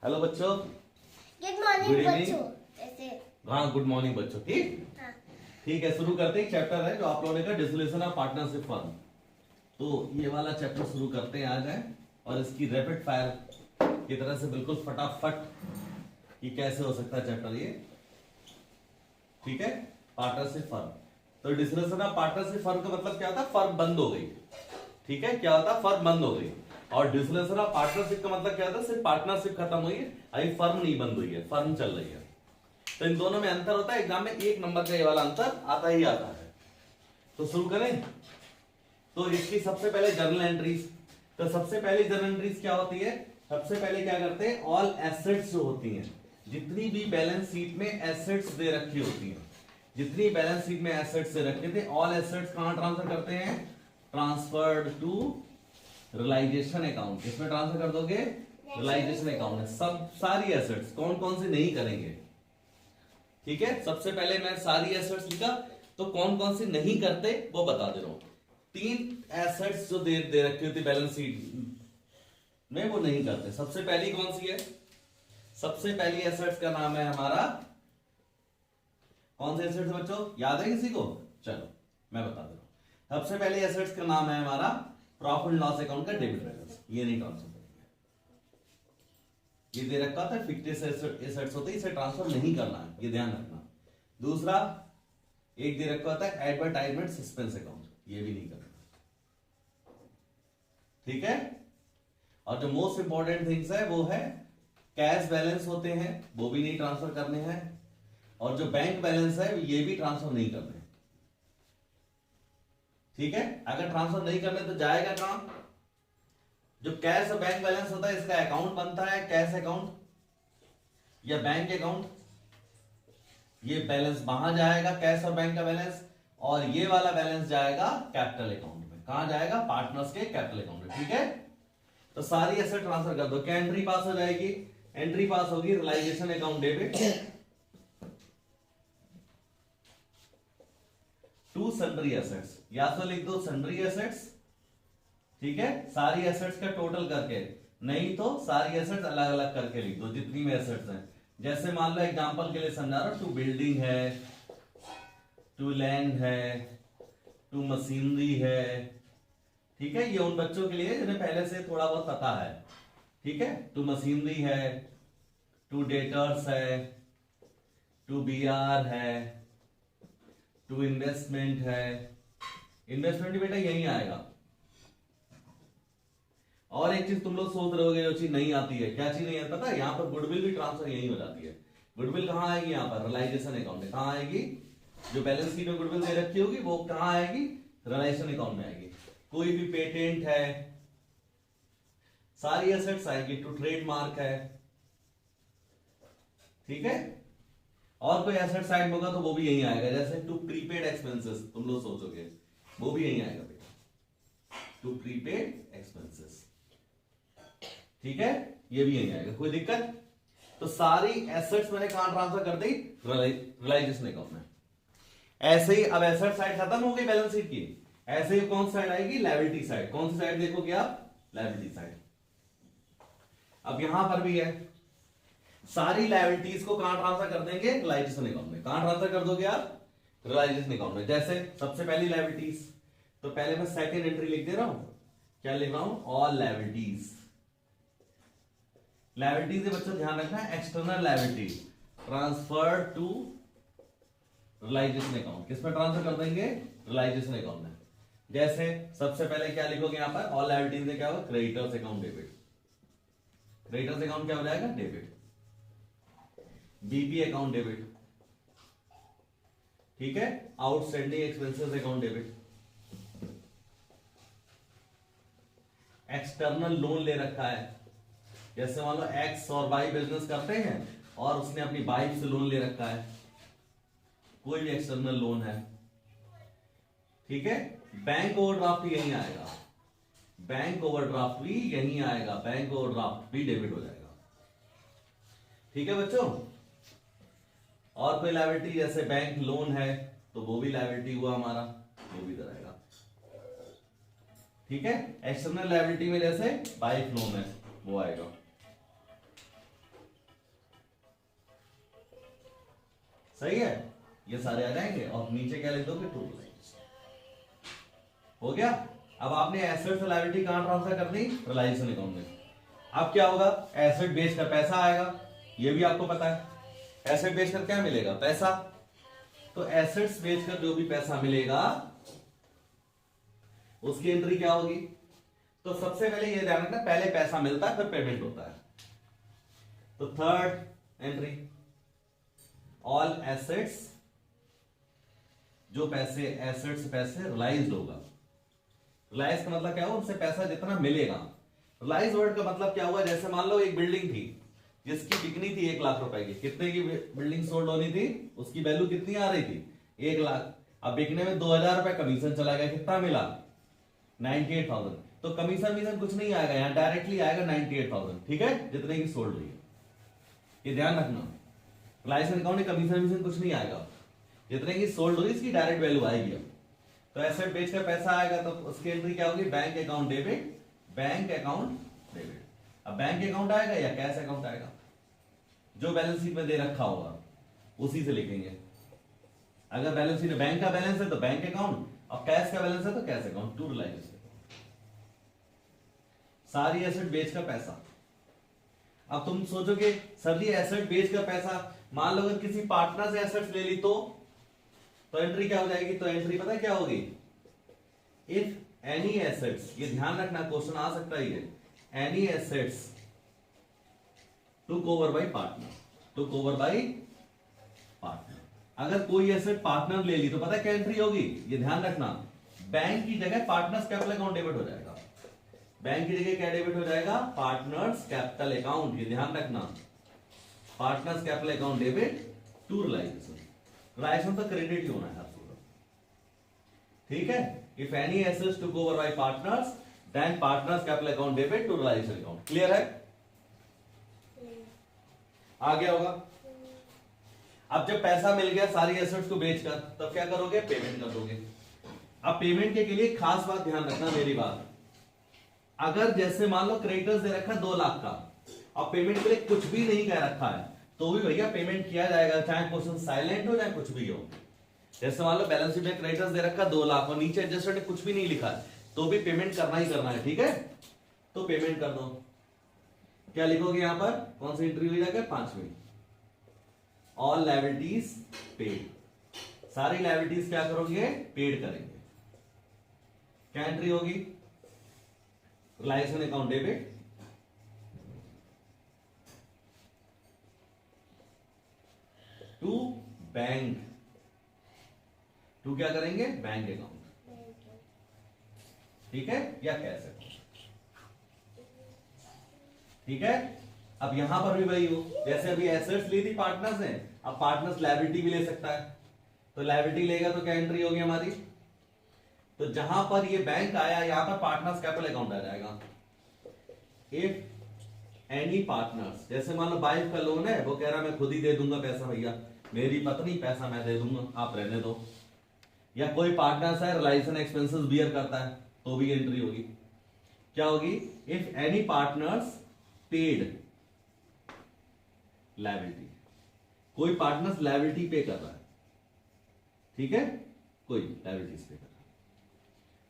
Hello बच्चों, good Good morning evening. बच्चों। ऐसे हाँ गुड मॉर्निंग बच्चों। ठीक हाँ ठीक है, शुरू करते हैं। चैप्टर है जो आप लोगों ने का डिसोल्यूशन ऑफ पार्टनरशिप फर्म। तो ये वाला चैप्टर शुरू करते हैं आज है, और इसकी रैपिड फायर की तरह से बिल्कुल फटाफट कि कैसे हो सकता है चैप्टर ये। ठीक है, पार्टनरशिप फर्म। तो डिसोल्यूशन ऑफ पार्टनरशिप फर्म का मतलब क्या होता है? फर्म बंद हो गई। ठीक है, क्या होता है? फर्म बंद हो गई। और डिसोल्यूशन ऑफ पार्टनरशिप का मतलब क्या होता है? सिर्फ पार्टनरशिप खत्म हुई है, अभी फर्म नहीं बंद हुई है, फर्म चल रही है। तो इन दोनों में अंतर होता है। एग्जाम में एक नंबर का ये वाला अंतर आता ही आता है। तो शुरू करें। तो इसकी सबसे पहले जर्नल एंट्रीज। तो सबसे पहली जर्नल एंट्रीज क्या होती है? सबसे पहले क्या करते हैं? ऑल एसेट्स जो होती हैं, जितनी भी बैलेंस शीट में एसेट्स दे रखी होती हैं, जितनी बैलेंस शीट में एसेट्स दे रखे थे, ऑल एसेट्स कहां ट्रांसफर करते हैं? Transferred to realisation account. किसमें ट्रांसफर कर दोगे? रियलाइजेशन अकाउंट में। सब सारी एसेट्स। कौन कौन से नहीं करेंगे? ठीक है, सबसे पहले मैं सारी एसेट्स लिखा, तो कौन कौन सी नहीं करते वो बता दे रहा हूं। तीन एसेट्स जो दे रखी होती बैलेंस शीट में, वो नहीं करते। सबसे पहली कौन सी है? सबसे पहली एसेट्स का नाम है हमारा, कौन से एसेट्स बच्चों? याद है किसी को? चलो मैं बता दे रहा हूं। सबसे पहले एसेट्स का नाम है हमारा प्रॉफिट लॉस अकाउंट का डेबिट बैलेंस। ये नहीं ट्रांसफर करेंगे। ये दे रखा था फिक्सेड एसेट्स होते हैं, इसे ट्रांसफर नहीं करना है, ये ध्यान रखना। दूसरा एक दे रखा होता है एडवर्टाइजमेंट सस्पेंस अकाउंट, ये भी नहीं करना। ठीक है, और जो मोस्ट इंपॉर्टेंट थिंग्स है वो है कैश बैलेंस होते हैं, वो भी नहीं ट्रांसफर करने हैं, और जो बैंक बैलेंस है ये भी ट्रांसफर नहीं करने। ठीक है, अगर ट्रांसफर नहीं करने तो जाएगा कहां? जो कैश और बैंक बैलेंस होता है, इसका अकाउंट बनता है कैश अकाउंट या बैंक अकाउंट। ये बैलेंस वहां जाएगा, कैश और बैंक का बैलेंस, और ये वाला बैलेंस जाएगा कैपिटल अकाउंट में। कहां जाएगा? पार्टनर्स के कैपिटल अकाउंट में। ठीक है, तो सारी एसेट ट्रांसफर कर दो। क्या एंट्री पास हो जाएगी? एंट्री पास होगी realisation account debit to sundry assets, या तो लिख दो सन्ड्री एसेट्स। ठीक है, सारी एसेट्स का टोटल करके, नहीं तो सारी एसेट्स अलग अलग करके लिख दो, जितनी भी एसेट्स हैं। जैसे मान लो एग्जांपल के लिए समझा रहा हूं, टू बिल्डिंग है, टू लैंड है, टू मशीनरी है। ठीक है, ये उन बच्चों के लिए जिन्हें पहले से थोड़ा बहुत पता है। ठीक है, टू मशीनरी है, टू डेटर्स है, टू बीआर है, टू इन्वेस्टमेंट है। इन्वेस्टमेंट बेटा यही आएगा। और एक चीज तुम लोग सोच रहे होगे जो चीज नहीं आती है, क्या चीज नहीं है पता है? यहाँ पर गुडविल भी ट्रांसफर यही हो जाती है। गुडविल कहाँ आएगी? यहाँ पर रियलाइजेशन अकाउंट में। कहाँ आएगी? जो बैलेंस शीट में गुडविल दे रखी होगी वो कहाँ आएगी? रियलाइजेशन अकाउंट में आएगी। कोई भी पेटेंट है, सारी एसेट्स आएगी। टू ट्रेडमार्क है। ठीक है, और कोई एसेट साइड होगा तो वो भी यही आएगा। जैसे टू प्रीपेड एक्सपेंसेस, तुम लोग सोचोगे वो भी यही आएगा बेटा, टू प्रीपेड एक्सपेंसेस। ठीक है, ये भी यही आएगा। कोई दिक्कत? तो सारी एसेट्स मैंने कहां ट्रांसफर कर दी? रियलाइजेशन अकाउंट में। ऐसे ही अब एसेट साइड खत्म हो गई बैलेंस शीट की, ऐसे ही कौन साइड आएगी? Liability side. कौन सी साइड देखोगे आप? Liability side. अब यहां पर भी है, सारी लायबिलिटीज को कहां ट्रांसफर कर देंगे? रियलाइजेशन अकाउंट में। कहां ट्रांसफर कर दोगे आप? रियलाइजेशन अकाउंट में। जैसे सबसे पहली लायबिलिटीज, तो पहले मैं सेकेंड एंट्री लिख दे रहा हूं। क्या लिख रहा हूं? All liabilities. लायबिलिटीज बच्चों ध्यान रखना है, external liability transfer to realisation account. किसमें ट्रांसफर कर देंगे? रियलाइजेशन अकाउंट में। जैसे सबसे पहले क्या लिखोगे यहां पर? ऑल लायबिलिटीज में क्या होगा? Creditors account debit. Creditors account क्या हो जाएगा? डेबिट। BP account debit. ठीक है, outstanding expenses account debit. External loan ले रखा है, जैसे मान लो एक्स और वाई बिजनेस करते हैं और उसने अपनी वाइफ से लोन ले रखा है, कोई भी एक्सटर्नल लोन है। ठीक है, बैंक ओवरड्राफ्ट भी यहीं आएगा। बैंक ओवरड्राफ्ट भी यहीं आएगा। बैंक ओवरड्राफ्ट भी डेबिट हो जाएगा। ठीक है बच्चों, और कोई लायबिलिटी जैसे बैंक लोन है तो वो भी लायबिलिटी हुआ हमारा, वो भी इधर आएगा। ठीक है, एक्सटर्नल लायबिलिटी में जैसे वाइफ लोन है वो आएगा। सही है, ये सारे आ जाएंगे और नीचे क्या लिख दोगे, टू लाइन्स। हो गया। अब आपने एसेट से लायबिलिटी कहां ट्रांसफर कर दी, रिलाइजेशन अकाउंट में। अब क्या होगा, एसेट बेचकर पैसा आएगा, ये भी आपको पता है। एसेट बेचकर क्या मिलेगा, पैसा। तो एसेट्स बेचकर जो भी पैसा मिलेगा उसकी एंट्री क्या होगी। तो सबसे पहले ये ध्यान रखना, पहले पैसा मिलता है फिर पेमेंट होता है। तो थर्ड एंट्री, ऑल एसेट्स, जो पैसे एसेट्स पैसे रिलाइज होगा। रिलाइज का मतलब क्या हुआ, उनसे पैसा जितना मिलेगा। रिलाइज वर्ड का मतलब क्या हुआ, जैसे मान लो एक बिल्डिंग थी जिसकी बिकनी थी 1 लाख रुपए की, कितने की बिल्डिंग सोल्ड होनी थी, उसकी वैल्यू कितनी आ रही थी, 1 लाख। अब बिकने में 2000 रुपए कमीशन चला गया, कितना मिला, 98,000। तो कमीशन कुछ नहीं आएगा, यहां डायरेक्टली आएगा 98,000, ठीक है, जितने की सोल्ड हुई है। ये ध्यान रखना, रिलायंस अकाउंट में कमीशन कुछ नहीं आएगा, जितने की सोल्ड हुई इसकी डायरेक्ट वैल्यू आएगी। अब तो एसेट बेचकर पैसा आएगा तो उसकी एंट्री क्या होगी, bank account debit, bank account debit. अब बैंक अकाउंट आएगा या कैश अकाउंट आएगा, जो बैलेंस शीट में दे रखा होगा उसी से लिखेंगे। अगर बैलेंस शीट में बैंक का बैलेंस है तो बैंक अकाउंट, और कैश का बैलेंस है तो कैश अकाउंट, टू रिलायंस। सारी एसेट बेचकर पैसा। अब तुम सोचोगे सर जी एसेट बेचकर पैसा, मान लो अगर किसी पार्टनर से एसेट्स ले ली तो एंट्री क्या हो जाएगी, तो एंट्री पता है क्या होगी, इफ एनी एसेट्स, ये ध्यान रखना क्वेश्चन आ सकता है ये, any assets took over bye partner, टुक ओवर बाय पार्टनर। अगर कोई एसेट पार्टनर ले ली तो पता है क्या एंट्री होगी, ये ध्यान रखना, बैंक की जगह पार्टनर्स कैपिटल अकाउंट डेबिट हो जाएगा। बैंक की जगह क्या डेबिट हो जाएगा, पार्टनर्स कैपिटल अकाउंट, ये ध्यान रखना, partners capital account debit to reliance. Reliance तो क्रेडिट ही होना है आपको, ठीक है। If any assets took over by partners then partners capital account debit to reliance account. Clear है, आ गया होगा। अब जब पैसा मिल गया सारी एसेट्स को बेचकर, तब क्या करोगे, पेमेंट कर दोगे। अब पेमेंट के लिए खास बात ध्यान रखना मेरी बात, अगर जैसे मान लो क्रेडिटर्स दे रखा 2 लाख का, अब पेमेंट के लिए कुछ भी नहीं कह रखा है तो भी भैया पेमेंट किया जाएगा, चाहे क्वेश्चन साइलेंट हो चाहे कुछ भी हो। जैसे मान लो बैलेंस शीट में क्रेडिटर्स दे रखा 2 लाख और नीचे एडजस्टेड कुछ भी नहीं लिखा है तो भी पेमेंट करना ही करना है, ठीक है। तो पेमेंट कर दो। क्या लिखोगे यहां पर, कौन सी एंट्री हो जाएगा, 5वीं, ऑल लायबिलिटीज पेड। सारी लायबिलिटीज क्या करोगे, पेड करेंगे। क्या एंट्री होगी, reliance account debit to bank, to क्या करेंगे, बैंक अकाउंट, ठीक है, या कैश अकाउंट, ठीक है। अब यहां पर भी वही हो, जैसे अभी एसेट्स ली थी पार्टनर्स ने, अब पार्टनर्स लायबिलिटी भी ले सकता है, तो लायबिलिटी लेगा तो क्या एंट्री होगी हमारी, तो जहां पर ये बैंक आया यहां पर पार्टनर्स कैपिटल अकाउंट आ जाएगा। इफ एनी पार्टनर्स, जैसे मान लो वाइफ का लोन है, वो कह रहा मैं खुद ही दे दूंगा पैसा, भैया मेरी पत्नी पैसा मैं दे दूंगा आप रहने दो, या कोई पार्टनर्स है रिलायंस एक्सपेंसेस बियर करता है तो भी एंट्री होगी। क्या होगी, if any partners paid liability, कोई पार्टनर्स लायबिलिटी पे कर रहा है, ठीक है, कोई लायबिलिटीज पे कर रहा है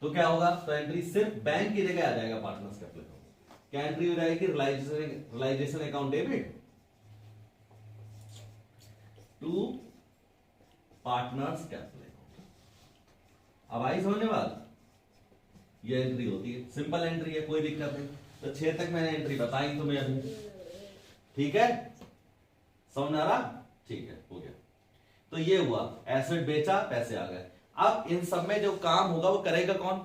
तो क्या होगा, तो एंट्री सिर्फ बैंक की जगह आ जाएगा पार्टनर्स कैपिटल अकाउंट। क्या एंट्री हो जाएगी, realisation account debit to partners capital account. अब आई समझने बात, ये एंट्री होती है, सिंपल एंट्री है, कोई दिक्कत नहीं। तो 6 तक मैंने एंट्री बताई तुम्हें अभी, ठीक है, समझ आ रहा, ठीक है, हो गया। तो ये हुआ, एसेट बेचा पैसे आ गए। अब इन सब में जो काम होगा वो करेगा कौन,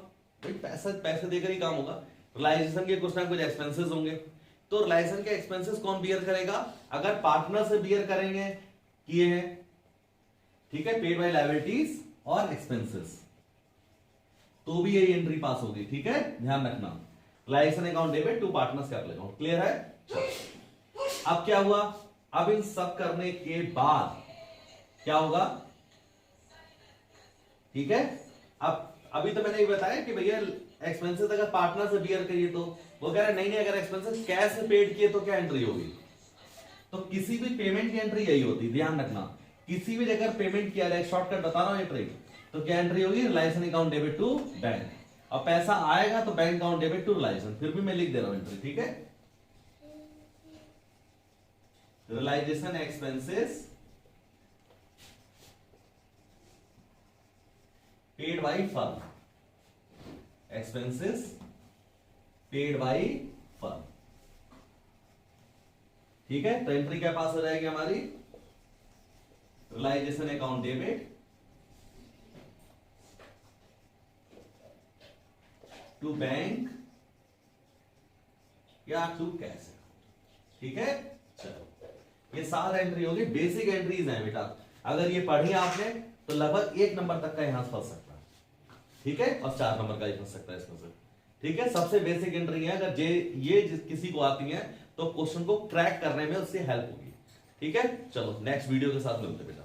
भाई पैसे देकर ही काम होगा। रिलायजेशन के कुछ ना कुछ एक्सपेंसेस होंगे, तो रिलायजेशन के एक्सपेंसेस कौन बियर करेगा, अगर पार्टनर से बियर करेंगे, किए हैं, ठीक है, पेड बाय लायबिलिटीज और एक्सपेंसेस, तो भी ये एंट्री पास होगी, ठीक है, ध्यान रखना। Realisation account debit to partners capital account, clear है। अब क्या हुआ, अब इन सब करने के बाद क्या होगा, ठीक है। अब अभी तो मैंने ये बताया कि भैया एक्सपेंसेस अगर पार्टनर से बियर करिए तो वो कह रहा है नहीं अगर एक्सपेंसेस कैश से पेड किए तो क्या एंट्री होगी, तो किसी भी पेमेंट की एंट्री यही होती है, ध्यान रखना। किसी भी जगह पेमेंट किया जाए, शॉर्टकट बता रहा हूं ये ट्रिक, तो क्या एंट्री होगी, reliance account debit to bank, और पैसा आएगा तो bank account debit to reliance, फिर भी मैं लिख दे रहा हूं एंट्री, ठीक है। Realisation expenses paid by firm, expenses paid by firm, ठीक है। तो एंट्री क्या पास हो जाएगी हमारी, realisation account debit to bank या टू कैश, ठीक है। चलो ये 7 एंट्री होगी, बेसिक एंट्रीज हैं बेटा, अगर ये पढ़ी आपने तो लगभग 1 नंबर तक का यहां फंस सकता है, ठीक है, और 4 नंबर का ही फंस सकता है इसमें से, ठीक है। सबसे बेसिक एंट्री है, अगर ये किसी को आती है तो क्वेश्चन को क्रैक करने में उससे हेल्प होगी, ठीक है। चलो नेक्स्ट वीडियो के साथ मिलते हैं बेटा।